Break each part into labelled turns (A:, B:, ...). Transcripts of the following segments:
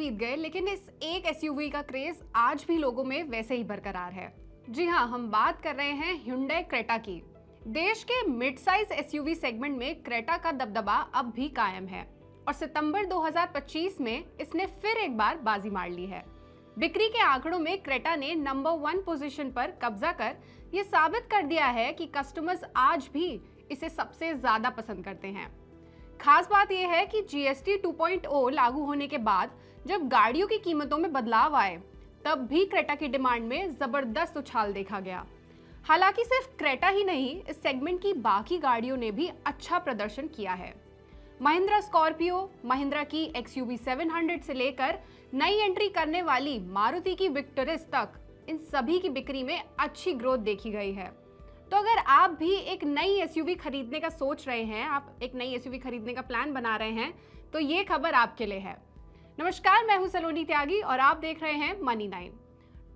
A: बीत गए, लेकिन इस एक एसयूवी का क्रेज आज भी लोगों में वैसे ही बरकरार है। जी हाँ, हम बात कर रहे हैं Hyundai क्रेटा की। देश के मिड साइज एसयूवी सेगमेंट में क्रेटा का दबदबा अब भी कायम है और सितंबर 2025 में इसने फिर एक बार बाजी मार ली है। बिक्री के आंकड़ों में क्रेटा ने नंबर 1 पोजीशन पर कब्जा कर ये साबित कर दिया है कि कस्टमर्स आज भी इसे सबसे ज्यादा पसंद करते हैं। खास बात यह है कि जीएसटी 2.0 लागू होने के बाद जब गाड़ियों की कीमतों में बदलाव आए, तब भी क्रेटा की डिमांड में जबरदस्त उछाल देखा गया। हालांकि सिर्फ क्रेटा ही नहीं, इस सेगमेंट की बाकी गाड़ियों ने भी अच्छा प्रदर्शन किया है। महिंद्रा स्कॉर्पियो, महिंद्रा की एक्सयूवी 700 से लेकर नई एंट्री करने वाली मारुति की विक्टोरिस तक, इन सभी की बिक्री में अच्छी ग्रोथ देखी गई है। तो अगर आप भी एक नई एसयूवी खरीदने का सोच रहे हैं, आप एक नई एसयूवी खरीदने का प्लान बना रहे हैं, तो ये खबर आपके लिए है। नमस्कार, मैं हूं सलोनी त्यागी और आप देख रहे हैं money 9।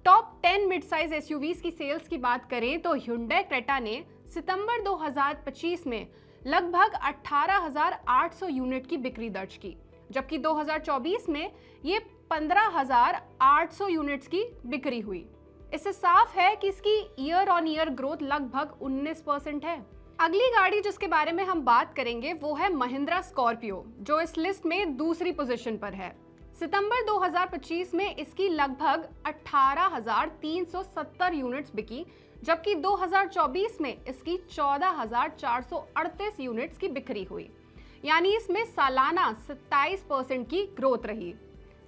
A: Top 10 mid size SUVs की सेल्स की बात करें तो Hyundai क्रेटा ने सितंबर 2025 में लगभग 18,800 यूनिट की बिक्री दर्ज की, जबकि 2024 में ये 15,800 यूनिट्स की बिक्री हुई। इससे साफ है कि इसकी ईयर ऑन ईयर ग्रोथ लगभग 19% है। अगली गाड़ी जिसके बारे में हम बात करेंगे वो है महिंद्रा स्कॉर्पियो, जो इस लिस्ट में दूसरी पोजीशन पर है। सितंबर 2025 में इसकी लगभग 18,370 यूनिट्स बिकी, जबकि 2024 में इसकी 14,438 यूनिट्स की बिक्री हुई, यानी इसमें सालाना 27% की ग्रोथ रही।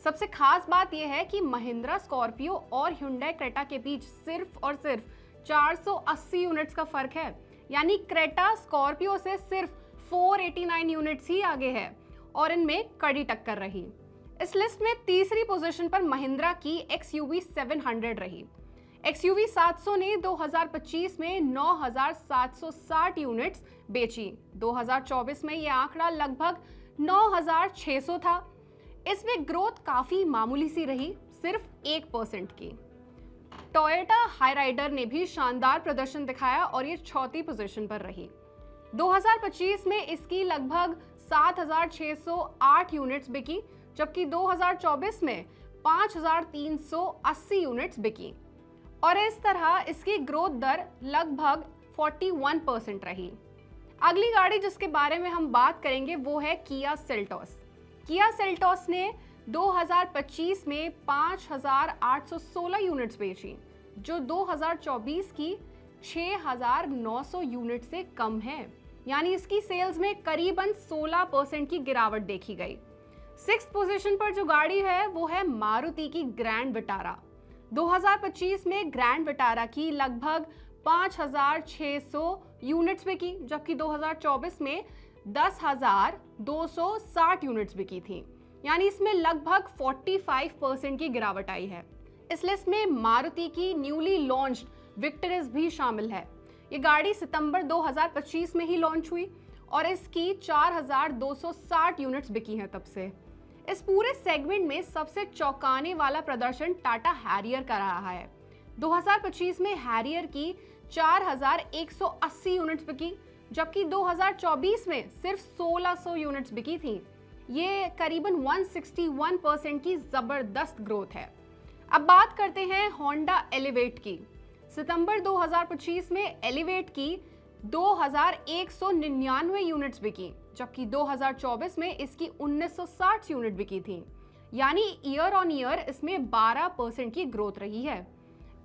A: सबसे खास बात यह है कि महिंद्रा स्कॉर्पियो और Hyundai क्रेटा के बीच सिर्फ और सिर्फ 480 यूनिट्स का फर्क है, यानी क्रेटा स्कॉर्पियो से सिर्फ 489 यूनिट्स ही आगे है और इनमें कड़ी टक्कर रही। इस लिस्ट में तीसरी पोजीशन पर महिंद्रा की एक्सयूवी 700 रही। एक्सयूवी 700 ने 2025 में 9,760 यूनिट्स बेची। 2024 में यह आंकड़ा लगभग 9,600 था। इसमें ग्रोथ काफी मामूली सी रही, सिर्फ 1% की। टोयोटा हाईराइडर ने भी शानदार प्रदर्शन दिखाया और ये चौथी पोजीशन पर रही। 2025 में इसकी लगभग 7,608 यूनिट्स बिकी, जबकि 2024 में 5,380 यूनिट्स बिकी और इस तरह इसकी ग्रोथ दर लगभग 41% रही। अगली गाड़ी जिसके बारे में हम बात करेंगे वो है किया सेल्टोस। किया सेल्टोस ने 2025 में 5,816 यूनिट्स बेची, जो 2024 की 6,900 यूनिट से कम है, यानी इसकी सेल्स में करीबन 16% की गिरावट देखी गई। 6th पोजीशन पर जो गाड़ी है वो है मारुति की ग्रैंड विटारा। 2025 में ग्रैंड विटारा की लगभग 5,600 यूनिट्स बिकी, जबकि 2024 में 10,260 यूनिट्स बिकी थी, यानी इसमें लगभग 45% की गिरावट आई है। इस लिस्ट में मारुति की न्यूली लॉन्च्ड विक्टोरिस भी शामिल है। ये गाड़ी सितंबर 2025 में ही लॉन्च हुई और इसकी 4,260 यूनिट्स बिकी हैं तब से। इस पूरे सेगमेंट में सबसे चौंकाने वाला प्रदर्शन टाटा हैरियर का रहा है। 2025 में हैरियर की 4,180 यूनिट्स बिकी, जबकि 2024 में सिर्फ 1,600 यूनिट्स बिकी थी। ये करीबन 161% की जबरदस्त ग्रोथ है। अब बात करते हैं होंडा एलिवेट की। सितंबर 2025 में एलिवेट की 2,199 यूनिट्स बिकी, जबकि 2024 में इसकी 1,960 यूनिट बिकी थी, यानी ईयर ऑन ईयर इसमें 12% की ग्रोथ रही है।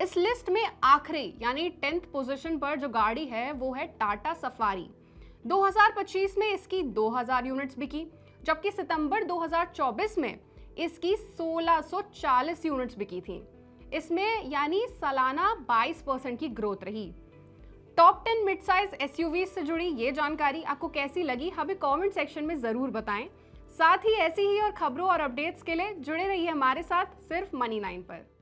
A: इस लिस्ट में आखिरी यानी 10th पोजीशन पर जो गाड़ी है वो है टाटा सफारी। 2025 में इसकी 2,000 यूनिट्स बिकी, जबकि सितंबर 2024 में इसकी 1,640 यूनिट्स बिकी थी। इसमें यानी सालाना 22% की ग्रोथ रही। टॉप 10 मिड साइज एसयूवी से जुड़ी ये जानकारी आपको कैसी लगी, हमें कमेंट सेक्शन में जरूर बताएं। साथ ही ऐसी ही और खबरों और अपडेट्स के लिए जुड़े रहिए हमारे साथ सिर्फ मनी 9 पर।